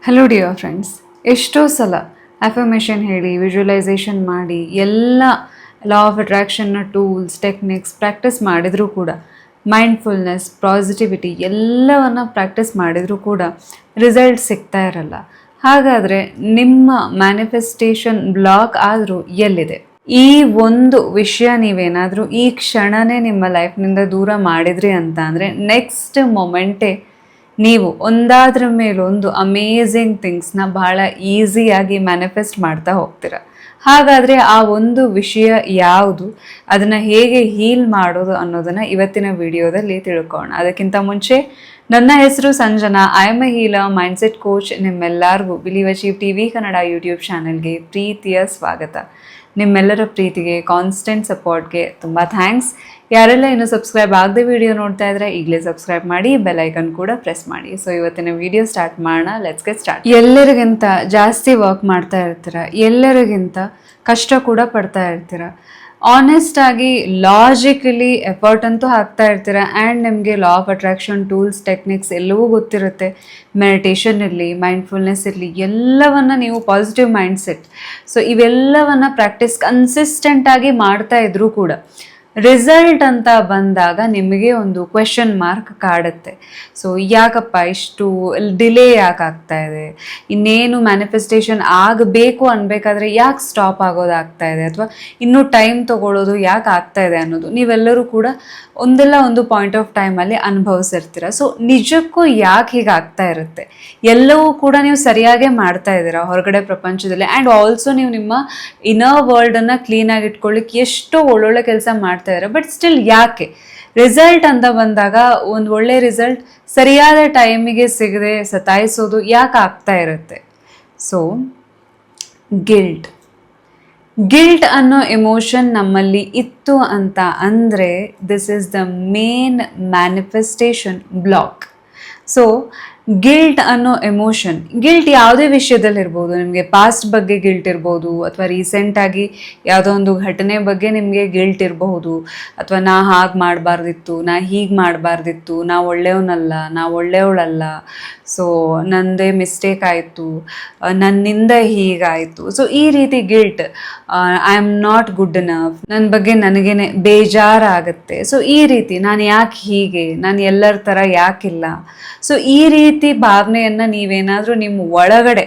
Hello dear friends, ಎಷ್ಟೋ ಸಲ affirmation ಹೇಳಿ ವಿಜುವಲೈಸೇಷನ್ ಮಾಡಿ ಎಲ್ಲ ಲಾ ಆಫ್ ಅಟ್ರಾಕ್ಷನ್ನ ಟೂಲ್ಸ್ ಟೆಕ್ನಿಕ್ಸ್ ಪ್ರಾಕ್ಟೀಸ್ ಮಾಡಿದರೂ ಕೂಡ ಮೈಂಡ್ಫುಲ್ನೆಸ್ ಪಾಸಿಟಿವಿಟಿ ಎಲ್ಲವನ್ನು ಪ್ರಾಕ್ಟೀಸ್ ಮಾಡಿದರೂ ಕೂಡ ರಿಸಲ್ಟ್ ಸಿಗ್ತಾ ಇರಲ್ಲ. ಹಾಗಾದರೆ ನಿಮ್ಮ ಮ್ಯಾನಿಫೆಸ್ಟೇಷನ್ ಬ್ಲಾಕ್ ಆದರೂ ಎಲ್ಲಿದೆ? ಈ ಒಂದು ವಿಷಯ ನೀವೇನಾದರೂ ಈ ಕ್ಷಣನೇ ನಿಮ್ಮ ಲೈಫ್ನಿಂದ ದೂರ ಮಾಡಿದ್ರಿ ಅಂತ ಅಂದರೆ ನೆಕ್ಸ್ಟ್ ಮೊಮೆಂಟೇ ನೀವು ಒಂದಾದ್ರ ಮೇಲೊಂದು ಅಮೇಝಿಂಗ್ ಥಿಂಗ್ಸ್ನ ಭಾಳ ಈಸಿಯಾಗಿ ಮ್ಯಾನಿಫೆಸ್ಟ್ ಮಾಡ್ತಾ ಹೋಗ್ತೀರ. ಹಾಗಾದರೆ ಆ ಒಂದು ವಿಷಯ ಯಾವುದು, ಅದನ್ನು ಹೇಗೆ ಹೀಲ್ ಮಾಡೋದು ಅನ್ನೋದನ್ನು ಇವತ್ತಿನ ವಿಡಿಯೋದಲ್ಲಿ ತಿಳ್ಕೊಳ್ಳೋಣ. ಅದಕ್ಕಿಂತ ಮುಂಚೆ ನನ್ನ ಹೆಸರು Sanjana, I am a healer, mindset coach. ನಿಮ್ಮೆಲ್ಲರಿಗೂ believe achieve TV Kannada YouTube ಚಾನೆಲ್ಗೆ ಪ್ರೀತಿಯ ಸ್ವಾಗತ. ನಿಮ್ಮೆಲ್ಲರ ಪ್ರೀತಿಗೆ ಕಾನ್ಸ್ಟೆಂಟ್ ಸಪೋರ್ಟ್ಗೆ ತುಂಬ ಥ್ಯಾಂಕ್ಸ್. ಯಾರೆಲ್ಲ ಇನ್ನೂ ಸಬ್ಸ್ಕ್ರೈಬ್ ಆಗದೆ ವಿಡಿಯೋ ನೋಡ್ತಾ ಇದ್ರೆ ಈಗಲೇ ಸಬ್ಸ್ಕ್ರೈಬ್ ಮಾಡಿ, ಬೆಲ್ ಐಕನ್ ಕೂಡ ಪ್ರೆಸ್ ಮಾಡಿ. ಸೊ ಇವತ್ತಿನ ವಿಡಿಯೋ ಸ್ಟಾರ್ಟ್ ಮಾಡೋಣ. Let's get start. ಎಲ್ಲರಿಗಿಂತ ಜಾಸ್ತಿ ವರ್ಕ್ ಮಾಡ್ತಾ ಇರ್ತೀರ, ಎಲ್ಲರಿಗಿಂತ ಕಷ್ಟ ಕೂಡ ಪಡ್ತಾ ಇರ್ತೀರ. ಆನೆಸ್ಟ್ ಆಗಿ ಲಾಜಿಕಲಿ ಎಫರ್ಟ್ ಅಂತೂ ಹಾಕ್ತಾ ಇರ್ತೀರ ಆ್ಯಂಡ್ ನಿಮಗೆ law of attraction tools techniques ಎಲ್ಲವೂ ಗೊತ್ತಿರುತ್ತೆ. ಮೆಡಿಟೇಷನ್ ಇರಲಿ, ಮೈಂಡ್ಫುಲ್ನೆಸ್ ಇರಲಿ, ಎಲ್ಲವನ್ನು ನೀವು ಪಾಸಿಟಿವ್ ಮೈಂಡ್ಸೆಟ್, ಸೊ ಇವೆಲ್ಲವನ್ನು ಪ್ರಾಕ್ಟೀಸ್ ಕನ್ಸಿಸ್ಟೆಂಟಾಗಿ ಮಾಡ್ತಾ ಇದ್ರೂ ಕೂಡ ರಿಸಲ್ಟ್ ಅಂತ ಬಂದಾಗ ನಿಮಗೆ ಒಂದು ಕ್ವೆಶನ್ ಮಾರ್ಕ್ ಕಾಡುತ್ತೆ. ಸೊ ಯಾಕಪ್ಪ ಇಷ್ಟು ಡಿಲೇ ಯಾಕೆ ಆಗ್ತಾ ಇದೆ, ಇನ್ನೇನು ಮ್ಯಾನಿಫೆಸ್ಟೇಷನ್ ಆಗಬೇಕು ಅನ್ಬೇಕಾದ್ರೆ ಯಾಕೆ ಸ್ಟಾಪ್ ಆಗೋದಾಗ್ತಾ ಇದೆ, ಅಥವಾ ಇನ್ನೂ ಟೈಮ್ ತೊಗೊಳ್ಳೋದು ಯಾಕೆ ಆಗ್ತಾ ಇದೆ ಅನ್ನೋದು ನೀವೆಲ್ಲರೂ ಕೂಡ ಒಂದಲ್ಲ ಒಂದು ಪಾಯಿಂಟ್ ಆಫ್ ಟೈಮಲ್ಲಿ ಅನುಭವಿಸಿರ್ತೀರ. ಸೊ ನಿಜಕ್ಕೂ ಯಾಕೆ ಹೀಗಾಗ್ತಾ ಇರುತ್ತೆ? ಎಲ್ಲವೂ ಕೂಡ ನೀವು ಸರಿಯಾಗೇ ಮಾಡ್ತಾ ಇದ್ದೀರಾ ಹೊರಗಡೆ ಪ್ರಪಂಚದಲ್ಲಿ, ಆ್ಯಂಡ್ ಆಲ್ಸೋ ನೀವು ನಿಮ್ಮ ಇನ್ನರ್ ವರ್ಲ್ಡನ್ನು ಕ್ಲೀನಾಗಿ ಇಟ್ಕೊಳ್ಳಿಕ್ಕೆ ಎಷ್ಟೋ ಒಳ್ಳೊಳ್ಳೆ ಕೆಲಸ ಮಾಡ್ತಾ ಇದ್ದಾರೆ. ಬಟ್ ಸ್ಟಿಲ್ ಯಾಕೆ ರಿಸಲ್ಟ್ ಅಂತ ಬಂದಾಗ ಒಂದು ಒಳ್ಳೆ ರಿಸಲ್ಟ್ ಸರಿಯಾದ ಟೈಮಿಗೆ ಸಿಗದೆ ಸತಾಯಿಸೋದು ಯಾಕೆ ಆಗ್ತಾ ಇರುತ್ತೆ? ಸೊ ಗಿಲ್ಟ್ ಅನ್ನೋ ಎಮೋಷನ್ ನಮ್ಮಲ್ಲಿ ಇತ್ತು ಅಂತ ಅಂದರೆ this is the main manifestation block. So guilt ಅನ್ನೋ ಎಮೋಷನ್, ಗಿಲ್ಟ್ ಯಾವುದೇ ವಿಷಯದಲ್ಲಿರ್ಬೋದು. ನಿಮಗೆ ಪಾಸ್ಟ್ ಬಗ್ಗೆ ಗಿಲ್ಟ್ ಇರ್ಬೋದು, ಅಥವಾ ರೀಸೆಂಟಾಗಿ ಯಾವುದೋ ಒಂದು ಘಟನೆ ಬಗ್ಗೆ ನಿಮಗೆ ಗಿಲ್ಟ್ ಇರಬಹುದು, ಅಥವಾ ನಾ ಹಾಗೆ ಮಾಡಬಾರ್ದಿತ್ತು, ನಾ ಹೀಗೆ ಮಾಡಬಾರ್ದಿತ್ತು, ನಾ ಒಳ್ಳೆಯವನಲ್ಲ, ನಾ ಒಳ್ಳೆಯವಳಲ್ಲ, ಸೊ ನನ್ನದೇ ಮಿಸ್ಟೇಕ್ ಆಯಿತು, ನನ್ನಿಂದ ಹೀಗಾಯಿತು. ಸೊ ಈ ರೀತಿ guilt, I am not good enough, ನನ್ನ ಬಗ್ಗೆ ನನಗೇನೆ ಬೇಜಾರಾಗುತ್ತೆ. ಸೊ ಈ ರೀತಿ ನಾನು ಯಾಕೆ ಹೀಗೆ, ನಾನು ಎಲ್ಲರ ಥರ ಯಾಕಿಲ್ಲ. ಸೊ ಈ ರೀತಿ ಭಾವನೆಯನ್ನು ನೀವೇನಾದರೂ ನಿಮ್ಮ ಒಳಗಡೆ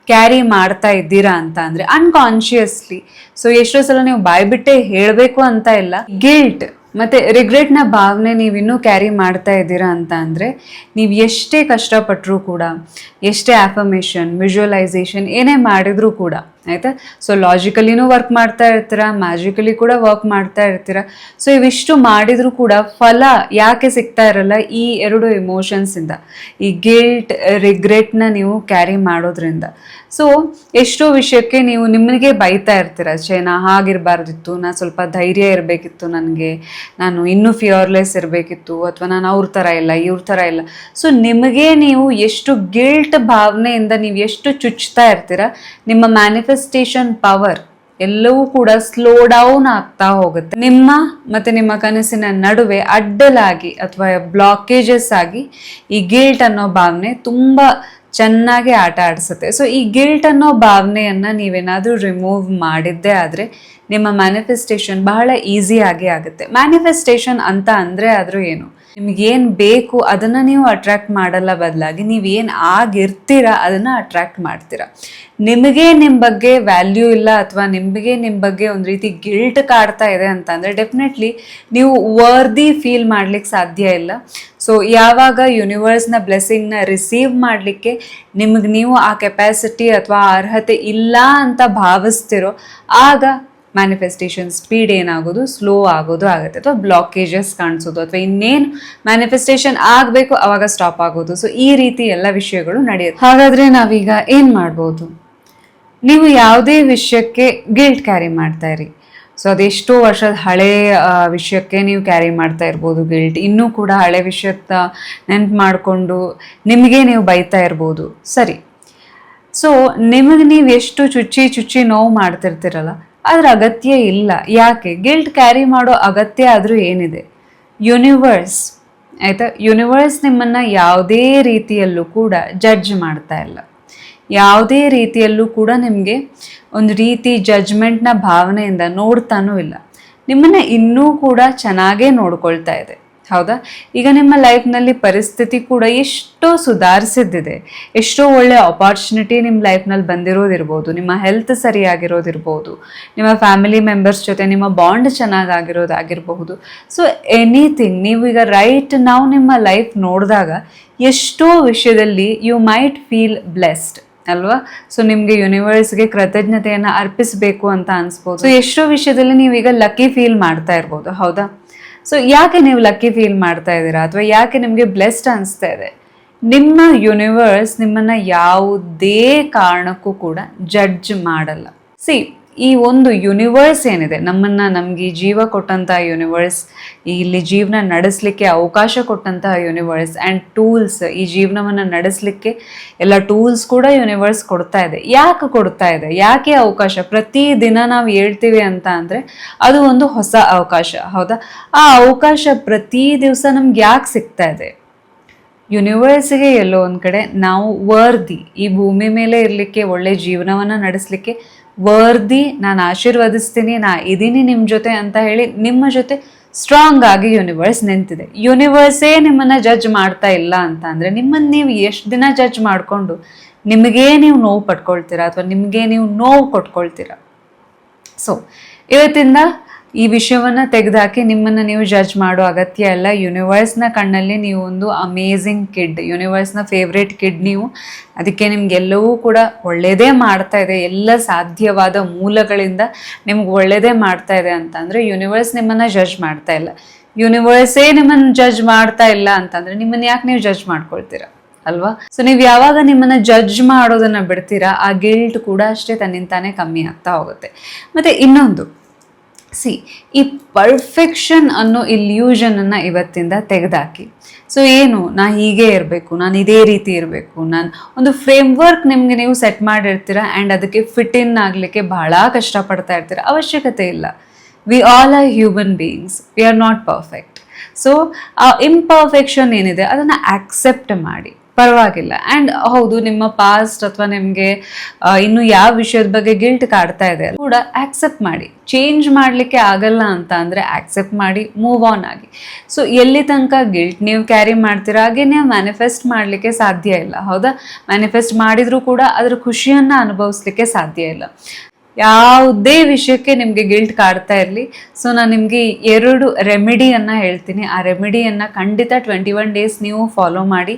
ಕ್ಯಾರಿ ಮಾಡ್ತಾ ಇದ್ದೀರಾ ಅಂತ ಅಂದರೆ ಅನ್ಕಾನ್ಷಿಯಸ್ಲಿ, ಸೊ ಎಷ್ಟೋ ಸಲ ನೀವು ಬಾಯ್ಬಿಟ್ಟೆ ಹೇಳಬೇಕು ಅಂತ ಇಲ್ಲ, ಗಿಲ್ಟ್ ಮತ್ತು ರಿಗ್ರೆಟ್ನ ಭಾವನೆ ನೀವಿನ್ನೂ ಕ್ಯಾರಿ ಮಾಡ್ತಾ ಇದ್ದೀರಾ ಅಂತ ಅಂದರೆ ನೀವು ಎಷ್ಟೇ ಕಷ್ಟಪಟ್ಟರೂ ಕೂಡ, ಎಷ್ಟೇ ಆಫರ್ಮೇಷನ್ ವಿಜುವಲೈಸೇಷನ್ ಏನೇ ಮಾಡಿದರೂ ಕೂಡ, ಆಯಿತಾ, ಸೊ ಲಾಜಿಕಲಿನೂ ವರ್ಕ್ ಮಾಡ್ತಾ ಇರ್ತೀರ, ಮ್ಯಾಜಿಕಲಿ ಕೂಡ ವರ್ಕ್ ಮಾಡ್ತಾ ಇರ್ತೀರ. ಸೊ ಇವಿಷ್ಟು ಮಾಡಿದರೂ ಕೂಡ ಫಲ ಯಾಕೆ ಸಿಗ್ತಾ ಇರಲ್ಲ? ಈ ಎರಡು ಎಮೋಷನ್ಸಿಂದ, ಈ ಗಿಲ್ಟ್ ರಿಗ್ರೆಟ್ನ ನೀವು ಕ್ಯಾರಿ ಮಾಡೋದ್ರಿಂದ. ಸೊ ಎಷ್ಟೋ ವಿಷಯಕ್ಕೆ ನೀವು ನಿಮಗೆ ಬೈತಾ ಇರ್ತೀರ, ನಾ ಹಾಗಿರಬಾರ್ದಿತ್ತು, ನಾನು ಸ್ವಲ್ಪ ಧೈರ್ಯ ಇರಬೇಕಿತ್ತು, ನಾನು ಇನ್ನೂ ಫಿಯರ್ಲೆಸ್ ಇರಬೇಕಿತ್ತು, ಅಥವಾ ನಾನು ಅವ್ರ ಥರ ಇಲ್ಲ, ಇವ್ರ ಥರ ಇಲ್ಲ. ಸೊ ನಿಮಗೆ ನೀವು ಎಷ್ಟು ಗಿಲ್ಟ್ ಭಾವನೆಯಿಂದ ನೀವು ಎಷ್ಟು ಚುಚ್ತಾ ಇರ್ತೀರ, ನಿಮ್ಮ ಮ್ಯಾನಿಫೆಸ್ಟೇಷನ್ ಪವರ್ ಎಲ್ಲವೂ ಕೂಡ ಸ್ಲೋ ಡೌನ್ ಆಗ್ತಾ ಹೋಗುತ್ತೆ. ನಿಮ್ಮ ಮತ್ತು ನಿಮ್ಮ ಕನಸಿನ ನಡುವೆ ಅಡ್ಡಲಾಗಿ ಅಥವಾ ಬ್ಲಾಕೇಜಸ್ ಆಗಿ ಈ ಗಿಲ್ಟ್ ಅನ್ನೋ ಭಾವನೆ ತುಂಬ ಚೆನ್ನಾಗಿ ಆಟ ಆಡಿಸುತ್ತೆ. ಸೊ ಈ ಗಿಲ್ಟ್ ಅನ್ನೋ ಭಾವನೆಯನ್ನು ನೀವೇನಾದರೂ ರಿಮೂವ್ ಮಾಡಿದ್ದೇ ಆದರೆ ನಿಮ್ಮ ಮ್ಯಾನಿಫೆಸ್ಟೇಷನ್ ಬಹಳ ಈಸಿಯಾಗಿ ಆಗುತ್ತೆ. ಮ್ಯಾನಿಫೆಸ್ಟೇಷನ್ ಅಂತ ಅಂದರೆ ಆದರೂ ಏನು? ನಿಮಗೇನು ಬೇಕು ಅದನ್ನು ನೀವು ಅಟ್ರ್ಯಾಕ್ಟ್ ಮಾಡಲ್ಲ, ಬದಲಾಗಿ ನೀವೇನು ಆಗಿರ್ತೀರ ಅದನ್ನು ಅಟ್ರ್ಯಾಕ್ಟ್ ಮಾಡ್ತೀರ. ನಿಮಗೆ ನಿಮ್ಮ ಬಗ್ಗೆ ವ್ಯಾಲ್ಯೂ ಇಲ್ಲ, ಅಥವಾ ನಿಮಗೆ ನಿಮ್ಮ ಬಗ್ಗೆ ಒಂದು ರೀತಿ ಗಿಲ್ಟ್ ಕಾಡ್ತಾ ಇದೆ ಅಂತ ಅಂದರೆ ಡೆಫಿನೆಟ್ಲಿ ನೀವು ವರ್ದಿ ಫೀಲ್ ಮಾಡ್ಲಿಕ್ಕೆ ಸಾಧ್ಯ ಇಲ್ಲ. ಸೊ ಯಾವಾಗ ಯೂನಿವರ್ಸ್ನ ಬ್ಲೆಸ್ಸಿಂಗ್ನ ರಿಸೀವ್ ಮಾಡಲಿಕ್ಕೆ ನಿಮಗೆ ನೀವು ಆ ಕೆಪಾಸಿಟಿ ಅಥವಾ ಅರ್ಹತೆ ಇಲ್ಲ ಅಂತ ಭಾವಿಸ್ತಿರೋ, ಆಗ ಮ್ಯಾನಿಫೆಸ್ಟೇಷನ್ ಸ್ಪೀಡ್ ಏನಾಗೋದು, ಸ್ಲೋ ಆಗೋದು ಆಗುತ್ತೆ, ಅಥವಾ ಬ್ಲಾಕೇಜಸ್ ಕಾಣಿಸೋದು, ಅಥವಾ ಇನ್ನೇನು ಮ್ಯಾನಿಫೆಸ್ಟೇಷನ್ ಆಗಬೇಕು ಅವಾಗ ಸ್ಟಾಪ್ ಆಗೋದು. ಸೊ ಈ ರೀತಿ ಎಲ್ಲ ವಿಷಯಗಳು ನಡೆಯುತ್ತೆ. ಹಾಗಾದರೆ ನಾವೀಗ ಏನು ಮಾಡ್ಬೋದು? ನೀವು ಯಾವುದೇ ವಿಷಯಕ್ಕೆ ಗಿಲ್ಟ್ ಕ್ಯಾರಿ ಮಾಡ್ತಾ ಇರಿ. ಸೊ ಅದೆಷ್ಟೋ ವರ್ಷದ ಹಳೆ ವಿಷಯಕ್ಕೆ ನೀವು ಕ್ಯಾರಿ ಮಾಡ್ತಾ ಇರ್ಬೋದು ಗಿಲ್ಟ್. ಇನ್ನೂ ಕೂಡ ಹಳೆ ವಿಷಯದ ನೆನ್ಪು ಮಾಡಿಕೊಂಡು ನಿಮಗೆ ನೀವು ಬೈತಾ ಇರ್ಬೋದು. ಸರಿ, ಸೊ ನಿಮಗೆ ನೀವು ಎಷ್ಟು ಚುಚ್ಚಿ ನೋವು ಮಾಡ್ತಿರ್ತೀರಲ್ಲ, ಅದ್ರ ಅಗತ್ಯ ಇಲ್ಲ. ಯಾಕೆ ಗಿಲ್ಟ್ ಕ್ಯಾರಿ ಮಾಡೋ ಅಗತ್ಯ ಆದರೂ ಏನಿದೆ? ಯೂನಿವರ್ಸ್, ಆಯಿತಾ, ಯೂನಿವರ್ಸ್ ನಿಮ್ಮನ್ನು ಯಾವುದೇ ರೀತಿಯಲ್ಲೂ ಕೂಡ ಜಡ್ಜ್ ಮಾಡ್ತಾ ಇಲ್ಲ. ಯಾವುದೇ ರೀತಿಯಲ್ಲೂ ಕೂಡ ನಿಮಗೆ ಒಂದು ರೀತಿ ಜಡ್ಜ್ಮೆಂಟ್ನ ಭಾವನೆಯಿಂದ ನೋಡ್ತಾನೂ ಇಲ್ಲ. ನಿಮ್ಮನ್ನು ಇನ್ನೂ ಕೂಡ ಚೆನ್ನಾಗೇ ನೋಡ್ಕೊಳ್ತಾ ಇದೆ. ಹೌದಾ? ಈಗ ನಿಮ್ಮ ಲೈಫ್ನಲ್ಲಿ ಪರಿಸ್ಥಿತಿ ಕೂಡ ಎಷ್ಟೋ ಸುಧಾರಿಸಿದ್ದಿದೆ, ಎಷ್ಟೋ ಒಳ್ಳೆ ಆಪರ್ಚುನಿಟಿ ನಿಮ್ಮ ಲೈಫ್ನಲ್ಲಿ ಬಂದಿರೋದಿರ್ಬೋದು, ನಿಮ್ಮ ಹೆಲ್ತ್ ಸರಿಯಾಗಿರೋದಿರ್ಬೋದು, ನಿಮ್ಮ ಫ್ಯಾಮಿಲಿ ಮೆಂಬರ್ಸ್ ಜೊತೆ ನಿಮ್ಮ ಬಾಂಡ್ ಚೆನ್ನಾಗಾಗಿರೋದಾಗಿರಬಹುದು. ಸೊ ಎನಿಥಿಂಗ್, ನೀವು ಈಗ ರೈಟ್ ನಾವು ನಿಮ್ಮ ಲೈಫ್ ನೋಡಿದಾಗ ಎಷ್ಟೋ ವಿಷಯದಲ್ಲಿ ಯು ಮೈಟ್ ಫೀಲ್ ಬ್ಲೆಸ್ಡ್ ಅಲ್ವಾ? ಸೊ ನಿಮಗೆ ಯೂನಿವರ್ಸ್ಗೆ ಕೃತಜ್ಞತೆಯನ್ನು ಅರ್ಪಿಸಬೇಕು ಅಂತ ಅನ್ಸ್ಬೋದು. ಸೊ ಎಷ್ಟೋ ವಿಷಯದಲ್ಲಿ ನೀವೀಗ ಲಕ್ಕಿ ಫೀಲ್ ಮಾಡ್ತಾ ಇರ್ಬೋದು. ಹೌದಾ? ಸೊ ಯಾಕೆ ನೀವು ಲಕ್ಕಿ ಫೀಲ್ ಮಾಡ್ತಾ ಇದ್ದೀರಾ ಅಥವಾ ಯಾಕೆ ನಿಮಗೆ ಬ್ಲೆಸ್ಡ್ ಅನಿಸ್ತಾ ಇದೆ? ನಿಮ್ಮ ಯೂನಿವರ್ಸ್ ನಿಮ್ಮನ್ನು ಯಾವುದೇ ಕಾರಣಕ್ಕೂ ಕೂಡ ಜಡ್ಜ್ ಮಾಡಲ್ಲ. ಸಿ, ಈ ಒಂದು ಯೂನಿವರ್ಸ್ ಏನಿದೆ, ನಮಗೆ ಜೀವ ಕೊಟ್ಟಂತಹ ಯೂನಿವರ್ಸ್, ಇಲ್ಲಿ ಜೀವನ ನಡೆಸಲಿಕ್ಕೆ ಅವಕಾಶ ಕೊಟ್ಟಂತಹ ಯೂನಿವರ್ಸ್ ಆ್ಯಂಡ್ ಟೂಲ್ಸ್, ಈ ಜೀವನವನ್ನು ನಡೆಸಲಿಕ್ಕೆ ಎಲ್ಲ ಟೂಲ್ಸ್ ಕೂಡ ಯೂನಿವರ್ಸ್ ಕೊಡ್ತಾ ಇದೆ. ಯಾಕೆ ಕೊಡ್ತಾ ಇದೆ? ಯಾಕೆ ಅವಕಾಶ? ಪ್ರತಿದಿನ ನಾವು ಹೇಳ್ತೀವಿ ಅಂತ ಅಂದರೆ ಅದು ಒಂದು ಹೊಸ ಅವಕಾಶ. ಹೌದಾ? ಆ ಅವಕಾಶ ಪ್ರತಿ ದಿವಸ ನಮ್ಗೆ ಯಾಕೆ ಸಿಗ್ತಾ ಇದೆ? ಯೂನಿವರ್ಸ್ಗೆ ಎಲ್ಲೋ ಒಂದು ಕಡೆ ನಾವು ವರ್ದಿ, ಈ ಭೂಮಿ ಮೇಲೆ ಇರಲಿಕ್ಕೆ, ಒಳ್ಳೆ ಜೀವನವನ್ನು ನಡೆಸಲಿಕ್ಕೆ ವರ್ದಿ, ನಾನು ಆಶೀರ್ವದಿಸ್ತೀನಿ, ನಾ ಇದ್ದೀನಿ ನಿಮ್ಮ ಜೊತೆ ಅಂತ ಹೇಳಿ ನಿಮ್ಮ ಜೊತೆ ಸ್ಟ್ರಾಂಗ್ ಆಗಿ ಯೂನಿವರ್ಸ್ ನಿಂತಿದೆ. ಯೂನಿವರ್ಸೇ ನಿಮ್ಮನ್ನು ಜಡ್ಜ್ ಮಾಡ್ತಾ ಇಲ್ಲ ಅಂತ ಅಂದರೆ ನಿಮ್ಮನ್ನು ನೀವು ಎಷ್ಟು ದಿನ ಜಡ್ಜ್ ಮಾಡಿಕೊಂಡು ನಿಮಗೇ ನೀವು ನೋವು ಪಟ್ಕೊಳ್ತೀರಾ ಅಥವಾ ನಿಮಗೆ ನೀವು ನೋವು ಕೊಟ್ಕೊಳ್ತೀರಾ? ಸೊ ಇವತ್ತಿಂದ ಈ ವಿಷಯವನ್ನು ತೆಗೆದುಹಾಕಿ ನಿಮ್ಮನ್ನು ನೀವು ಜಡ್ಜ್ ಮಾಡೋ ಅಗತ್ಯ ಇಲ್ಲ. ಯೂನಿವರ್ಸ್ನ ಕಣ್ಣಲ್ಲಿ ನೀವು ಒಂದು ಅಮೇಝಿಂಗ್ ಕಿಡ್, ಯೂನಿವರ್ಸ್ನ ಫೇವ್ರೇಟ್ ಕಿಡ್ ನೀವು. ಅದಕ್ಕೆ ನಿಮಗೆಲ್ಲವೂ ಕೂಡ ಒಳ್ಳೆಯದೇ ಮಾಡ್ತಾ ಇದೆ, ಎಲ್ಲ ಸಾಧ್ಯವಾದ ಮೂಲಗಳಿಂದ ನಿಮ್ಗೆ ಒಳ್ಳೆಯದೇ ಮಾಡ್ತಾ ಇದೆ ಅಂತಂದರೆ ಯೂನಿವರ್ಸ್ ನಿಮ್ಮನ್ನು ಜಡ್ಜ್ ಮಾಡ್ತಾ ಇಲ್ಲ. ಯೂನಿವರ್ಸೇ ನಿಮ್ಮನ್ನು ಜಡ್ಜ್ ಮಾಡ್ತಾ ಇಲ್ಲ ಅಂತಂದರೆ ನಿಮ್ಮನ್ನು ಯಾಕೆ ನೀವು ಜಡ್ಜ್ ಮಾಡ್ಕೊಳ್ತೀರಾ? ಅಲ್ವಾ? ಸೊ ನೀವು ಯಾವಾಗ ನಿಮ್ಮನ್ನು ಜಡ್ಜ್ ಮಾಡೋದನ್ನು ಬಿಡ್ತೀರಾ, ಆ ಗಿಲ್ಟ್ ಕೂಡ ಅಷ್ಟೇ ತನ್ನಿಂತಾನೇ ಕಮ್ಮಿ ಆಗ್ತಾ ಹೋಗುತ್ತೆ. ಮತ್ತು ಇನ್ನೊಂದು, ಸಿ, ಈ ಪರ್ಫೆಕ್ಷನ್ ಅನ್ನೋ ಇಲ್ಯೂಷನನ್ನು ಇವತ್ತಿಂದ ತೆಗೆದಾಕಿ. ಸೊ ಏನು, ನಾನು ಹೀಗೆ ಇರಬೇಕು, ನಾನು ಇದೇ ರೀತಿ ಇರಬೇಕು, ನಾನು ಒಂದು ಫ್ರೇಮ್ವರ್ಕ್ ನಿಮಗೆ ನೀವು ಸೆಟ್ ಮಾಡಿರ್ತೀರ ಆ್ಯಂಡ್ ಅದಕ್ಕೆ ಫಿಟ್ ಇನ್ ಆಗಲಿಕ್ಕೆ ಬಹಳ ಕಷ್ಟಪಡ್ತಾ ಇರ್ತೀರ. ಅವಶ್ಯಕತೆ ಇಲ್ಲ. We all are human beings, we are not perfect. So ಆ ಇಂಪರ್ಫೆಕ್ಷನ್ ಏನಿದೆ ಅದನ್ನು ಆಕ್ಸೆಪ್ಟ್ ಮಾಡಿ, ಪರವಾಗಿಲ್ಲ. ಆ್ಯಂಡ್ ಹೌದು, ನಿಮ್ಮ ಪಾಸ್ಟ್ ಅಥವಾ ನಿಮಗೆ ಇನ್ನು ಯಾವ ವಿಷಯದ ಬಗ್ಗೆ ಗಿಲ್ಟ್ ಕಾಡ್ತಾ ಇದೆ ಕೂಡ ಆಕ್ಸೆಪ್ಟ್ ಮಾಡಿ. ಚೇಂಜ್ ಮಾಡಲಿಕ್ಕೆ ಆಗಲ್ಲ ಅಂತ ಅಂದರೆ ಆಕ್ಸೆಪ್ಟ್ ಮಾಡಿ, ಮೂವ್ ಆನ್ ಆಗಿ. ಸೊ ಎಲ್ಲಿ ತನಕ ಗಿಲ್ಟ್ ನೀವು ಕ್ಯಾರಿ ಮಾಡ್ತೀರಾ ಹಾಗೆ ನೀವು ಮ್ಯಾನಿಫೆಸ್ಟ್ ಮಾಡಲಿಕ್ಕೆ ಸಾಧ್ಯ ಇಲ್ಲ. ಹೌದಾ? ಮ್ಯಾನಿಫೆಸ್ಟ್ ಮಾಡಿದರೂ ಕೂಡ ಅದರ ಖುಷಿಯನ್ನು ಅನುಭವಿಸ್ಲಿಕ್ಕೆ ಸಾಧ್ಯ ಇಲ್ಲ. ಯಾವುದೇ ವಿಷಯಕ್ಕೆ ನಿಮಗೆ ಗಿಲ್ಟ್ ಕಾಡ್ತಾ ಇರಲಿ, ಸೊ ನಾನು ನಿಮಗೆ 2 ರೆಮಿಡಿಯನ್ನು ಹೇಳ್ತೀನಿ. ಆ ರೆಮಿಡಿಯನ್ನು ಖಂಡಿತ 21 ಡೇಸ್ ನೀವು ಫಾಲೋ ಮಾಡಿ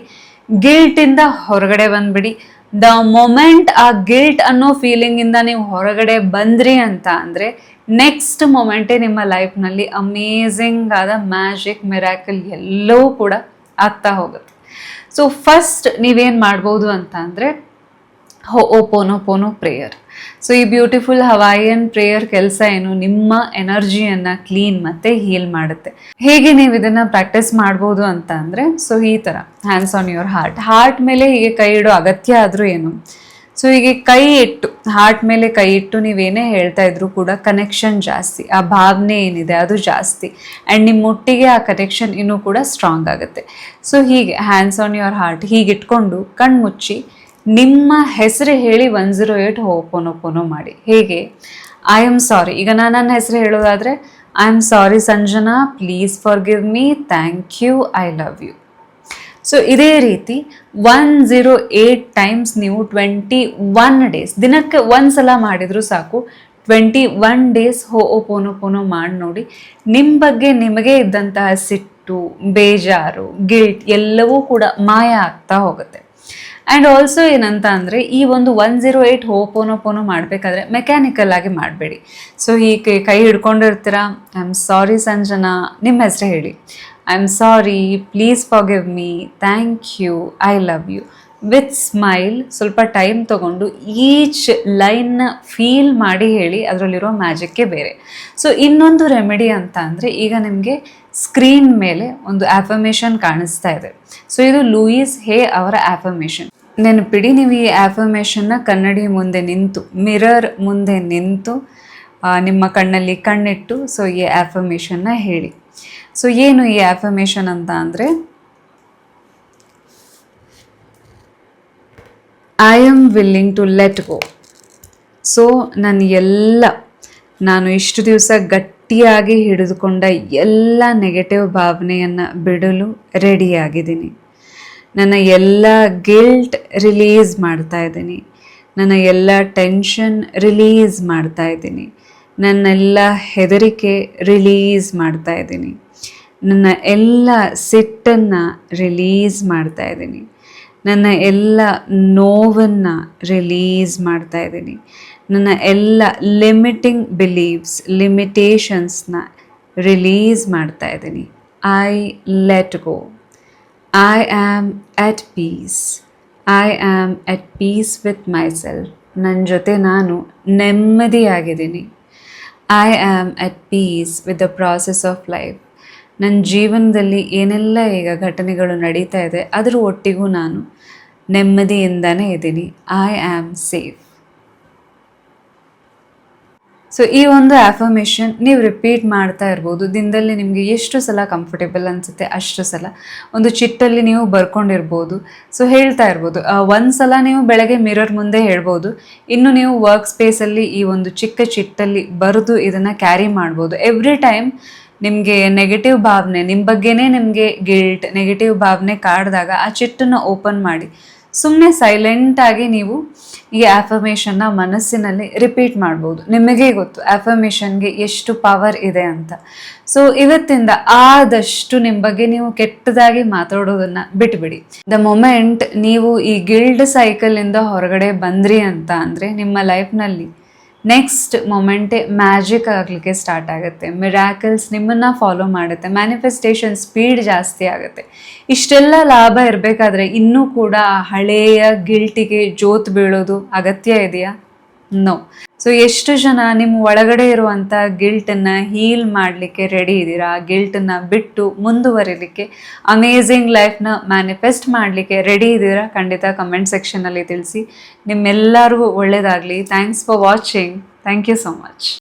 ಗಿಲ್ಟಿಂದ ಹೊರಗಡೆ ಬಂದ್ಬಿಡಿ. ದ ಮೊಮೆಂಟ್ ಆ ಗಿಲ್ಟ್ ಅನ್ನೋ ಫೀಲಿಂಗಿಂದ ನೀವು ಹೊರಗಡೆ ಬಂದ್ರಿ ಅಂತ ಅಂದರೆ ನೆಕ್ಸ್ಟ್ ಮೊಮೆಂಟೇ ನಿಮ್ಮ ಲೈಫ್ನಲ್ಲಿ ಅಮೇಝಿಂಗ್ ಆದ ಮ್ಯಾಜಿಕ್, ಮಿರಾಕಲ್ ಎಲ್ಲವೂ ಕೂಡ ಆಗ್ತಾ ಹೋಗುತ್ತೆ. ಸೊ ಫಸ್ಟ್ ನೀವೇನು ಮಾಡ್ಬೋದು ಅಂತ ಅಂದರೆ ಹೋಪೋನೋಪೋನೋ ಪ್ರೇಯರ್. ಸೊ ಈ ಬ್ಯೂಟಿಫುಲ್ ಹವಾಯಿಯನ್ ಪ್ರೇಯರ್ ಕೆಲಸ ಏನು, ನಿಮ್ಮ ಎನರ್ಜಿಯನ್ನು ಕ್ಲೀನ್ ಮತ್ತು ಹೀಲ್ ಮಾಡುತ್ತೆ. ಹೇಗೆ ನೀವು ಇದನ್ನು ಪ್ರಾಕ್ಟೀಸ್ ಮಾಡ್ಬೋದು ಅಂತ ಅಂದರೆ, ಸೊ ಈ ಥರ ಹ್ಯಾಂಡ್ಸ್ ಆನ್ ಯುವರ್ ಹಾರ್ಟ್ ಮೇಲೆ ಹೀಗೆ ಕೈ ಇಡೋ ಅಗತ್ಯ ಆದರೂ ಏನು. ಸೊ ಹೀಗೆ ಕೈ ಇಟ್ಟು, ಹಾರ್ಟ್ ಮೇಲೆ ಕೈ ಇಟ್ಟು ನೀವೇನೇ ಹೇಳ್ತಾ ಇದ್ರು ಕೂಡ ಕನೆಕ್ಷನ್ ಜಾಸ್ತಿ, ಆ ಭಾವನೆ ಏನಿದೆ ಅದು ಜಾಸ್ತಿ, ಆ್ಯಂಡ್ ನಿಮ್ಮ ಒಟ್ಟಿಗೆ ಆ ಕನೆಕ್ಷನ್ ಇನ್ನೂ ಕೂಡ ಸ್ಟ್ರಾಂಗ್ ಆಗುತ್ತೆ. ಸೊ ಹೀಗೆ ಹ್ಯಾಂಡ್ಸ್ ಆನ್ ಯುವರ್ ಹಾರ್ಟ್ ಹೀಗೆ ಇಟ್ಕೊಂಡು ಕಣ್ಮುಚ್ಚಿ ನಿಮ್ಮ ಹೆಸರು ಹೇಳಿ 108 ಹೋಪೋನೋಪೋನೋ ಮಾಡಿ. ಹೇಗೆ? I am sorry. ಈಗ ನಾನು ನನ್ನ ಹೆಸರು ಹೇಳೋದಾದರೆ I am sorry Sanjana, please forgive me, thank you, I love you. So ಇದೇ ರೀತಿ 108 ಟೈಮ್ಸ್ ನೀವು 21 ಡೇಸ್, ದಿನಕ್ಕೆ ಒಂದ್ಸಲ ಮಾಡಿದರೂ ಸಾಕು. 21 ಡೇಸ್ ಹೋಪೋನೋಪೋನೋ ಮಾಡಿ ನೋಡಿ. ನಿಮ್ಮ ಬಗ್ಗೆ ನಿಮಗೆ ಇದ್ದಂತಹ ಸಿಟ್ಟು, ಬೇಜಾರು, ಗಿಲ್ಟ್ ಎಲ್ಲವೂ ಕೂಡ ಮಾಯ ಆಗ್ತಾ ಹೋಗುತ್ತೆ. ಆ್ಯಂಡ್ ಆಲ್ಸೋ ಏನಂತ ಅಂದರೆ ಈ ಒಂದು 108 ಹೋಪೋನೋಪೋನೋ ಮಾಡಬೇಕಾದ್ರೆ ಮೆಕ್ಯಾನಿಕಲ್ ಆಗಿ ಮಾಡಬೇಡಿ. ಸೊ ಹೀಗೆ ಕೈ ಹಿಡ್ಕೊಂಡಿರ್ತೀರ, ಐ ಆಮ್ ಸಾರಿ ಸಂಜನಾ, ನಿಮ್ಮ ಹೆಸರು ಹೇಳಿ, I am sorry, please forgive me, thank you, I love you, with smile. ಸ್ವಲ್ಪ ಟೈಮ್ ತೊಗೊಂಡು ಈಚ್ ಲೈನ್ನ ಫೀಲ್ ಮಾಡಿ ಹೇಳಿ, ಅದರಲ್ಲಿರೋ ಮ್ಯಾಜಿಕ್ಕೇ ಬೇರೆ. ಸೊ ಇನ್ನೊಂದು ರೆಮಿಡಿ ಅಂತ ಅಂದರೆ, ಈಗ ನಿಮಗೆ ಸ್ಕ್ರೀನ್ ಮೇಲೆ ಒಂದು ಆಫರ್ಮೇಷನ್ ಕಾಣಿಸ್ತಾ ಇದೆ. ಸೊ ಇದು ಲೂಯಿಸ್ ಹೇ ಅವರ ಆಫರ್ಮೇಷನ್. ನೆನಪಿಡಿ, ನೀವು ಈ ಆಫರ್ಮೇಷನ್ನ ಕನ್ನಡಿ ಮುಂದೆ ನಿಂತು, ಮಿರರ್ ಮುಂದೆ ನಿಂತು ನಿಮ್ಮ ಕಣ್ಣಲ್ಲಿ ಕಣ್ಣಿಟ್ಟು ಸೊ ಈ ಆಫರ್ಮೇಷನ್ನ ಹೇಳಿ. ಸೊ ಏನು ಈ ಆಫರ್ಮೇಷನ್ ಅಂತ ಅಂದರೆ, I am willing to let go. So ನಾನು ಇಷ್ಟು ದಿವಸ ಗಟ್ಟಿಯಾಗಿ ಹಿಡಿದುಕೊಂಡ ಎಲ್ಲ ನೆಗೆಟಿವ್ ಭಾವನೆಯನ್ನು ಬಿಡಲು ರೆಡಿಯಾಗಿದ್ದೀನಿ. ನನ್ನ ಎಲ್ಲ ಗಿಲ್ಟ್ ರಿಲೀಸ್ ಮಾಡ್ತಾ ಇದ್ದೀನಿ. ನನ್ನ ಎಲ್ಲ ಟೆನ್ಷನ್ ರಿಲೀಸ್ ಮಾಡ್ತಾ ಇದ್ದೀನಿ. ನನ್ನೆಲ್ಲ ಹೆದರಿಕೆ ರಿಲೀಸ್ ಮಾಡ್ತಾ ಇದ್ದೀನಿ. ನನ್ನ ಎಲ್ಲ ಸಿಟ್ಟನ್ನು ರಿಲೀಸ್ ಮಾಡ್ತಾ ಇದ್ದೀನಿ. ನನ್ನ ಎಲ್ಲ ನೋವನ್ನು ರಿಲೀಸ್ ಮಾಡ್ತಾ ಇದ್ದೀನಿ. ನನ್ನ ಎಲ್ಲ ಲಿಮಿಟಿಂಗ್ ಬಿಲೀವ್ಸ್, ಲಿಮಿಟೇಷನ್ಸ್ನ ರಿಲೀಸ್ ಮಾಡ್ತಾ ಇದ್ದೀನಿ. I let go. I am at peace. I am at peace with myself. ನನ್ನ ಜೊತೆ ನಾನು ನೆಮ್ಮದಿಯಾಗಿದ್ದೀನಿ. I am at peace with the process of life. ನನ್ನ ಜೀವನದಲ್ಲಿ ಏನೆಲ್ಲ ಈಗ ಘಟನೆಗಳು ನಡೀತಾ ಇದೆ ಅದರ ಒಟ್ಟಿಗೂ ನಾನು ನೆಮ್ಮದಿಯಿಂದನೇ ಇದ್ದೀನಿ. I am safe. ಸೊ ಈ ಒಂದು ಆಫರ್ಮೇಷನ್ ನೀವು ರಿಪೀಟ್ ಮಾಡ್ತಾ ಇರ್ಬೋದು. ದಿನದಲ್ಲಿ ನಿಮಗೆ ಎಷ್ಟು ಸಲ ಕಂಫರ್ಟೇಬಲ್ ಅನಿಸುತ್ತೆ ಅಷ್ಟು ಸಲ ಒಂದು ಚಿಟ್ಟಲ್ಲಿ ನೀವು ಬರ್ಕೊಂಡಿರ್ಬೋದು. ಸೊ ಹೇಳ್ತಾ ಇರ್ಬೋದು. ಒಂದು ಸಲ ನೀವು ಬೆಳಗ್ಗೆ ಮಿರರ್ ಮುಂದೆ ಹೇಳ್ಬೋದು. ಇನ್ನು ನೀವು ವರ್ಕ್ ಸ್ಪೇಸಲ್ಲಿ ಈ ಒಂದು ಚಿಕ್ಕ ಚಿಟ್ಟಲ್ಲಿ ಬರೆದು ಇದನ್ನು ಕ್ಯಾರಿ ಮಾಡ್ಬೋದು. ಎವ್ರಿ ಟೈಮ್ ನಿಮಗೆ ನೆಗೆಟಿವ್ ಭಾವನೆ, ನಿಮ್ಮ ಬಗ್ಗೆನೇ ನಿಮಗೆ ಗಿಲ್ಟ್, ನೆಗೆಟಿವ್ ಭಾವನೆ ಕಾಡಿದಾಗ ಆ ಚಿಟ್ಟನ್ನು ಓಪನ್ ಮಾಡಿ ಸುಮ್ಮನೆ ಸೈಲೆಂಟಾಗಿ ನೀವು ಈ ಆಫರ್ಮೇಷನ್ನ ಮನಸ್ಸಿನಲ್ಲಿ ರಿಪೀಟ್ ಮಾಡ್ಬೋದು. ನಿಮಗೇ ಗೊತ್ತು ಆಫರ್ಮೇಷನ್ಗೆ ಎಷ್ಟು ಪವರ್ ಇದೆ ಅಂತ. ಸೊ ಇವತ್ತಿಂದ ಆದಷ್ಟು ನಿಮ್ಮ ಬಗ್ಗೆ ನೀವು ಕೆಟ್ಟದಾಗಿ ಮಾತಾಡೋದನ್ನು ಬಿಟ್ಬಿಡಿ. ದ ಮೊಮೆಂಟ್ ನೀವು ಈ ಗಿಲ್ಡ್ ಸೈಕಲಿಂದ ಹೊರಗಡೆ ಬಂದ್ರಿ ಅಂತ ಅಂದರೆ ನಿಮ್ಮ ಲೈಫ್ನಲ್ಲಿ ನೆಕ್ಸ್ಟ್ ಮೊಮೆಂಟೇ ಮ್ಯಾಜಿಕ್ ಆಗಲಿಕ್ಕೆ ಸ್ಟಾರ್ಟ್ ಆಗುತ್ತೆ. ಮಿರಾಕಲ್ಸ್ ನಿಮ್ಮನ್ನು ಫಾಲೋ ಮಾಡುತ್ತೆ. ಮ್ಯಾನಿಫೆಸ್ಟೇಷನ್ ಸ್ಪೀಡ್ ಜಾಸ್ತಿ ಆಗುತ್ತೆ. ಇಷ್ಟೆಲ್ಲ ಲಾಭ ಇರಬೇಕಾದ್ರೆ ಇನ್ನೂ ಕೂಡ ಆ ಹಳೆಯ ಗಿಲ್ಟಿಗೆ ಜೋತ್ ಬೀಳೋದು ಅಗತ್ಯ ಇದೆಯಾ? ನೋ. ಸೊ ಎಷ್ಟು ಜನ ನಿಮ್ಮ ಒಳಗಡೆ ಇರುವಂಥ ಗಿಲ್ಟನ್ನು ಹೀಲ್ ಮಾಡಲಿಕ್ಕೆ ರೆಡಿ ಇದ್ದೀರಾ? ಆ ಗಿಲ್ಟನ್ನು ಬಿಟ್ಟು ಮುಂದುವರಿಲಿಕ್ಕೆ, ಅಮೇಝಿಂಗ್ ಲೈಫ್ನ ಮ್ಯಾನಿಫೆಸ್ಟ್ ಮಾಡಲಿಕ್ಕೆ ರೆಡಿ ಇದ್ದೀರಾ? ಖಂಡಿತ ಕಮೆಂಟ್ ಸೆಕ್ಷನಲ್ಲಿ ತಿಳಿಸಿ. ನಿಮ್ಮೆಲ್ಲರಿಗೂ ಒಳ್ಳೆಯದಾಗಲಿ. Thanks for watching. Thank you so much.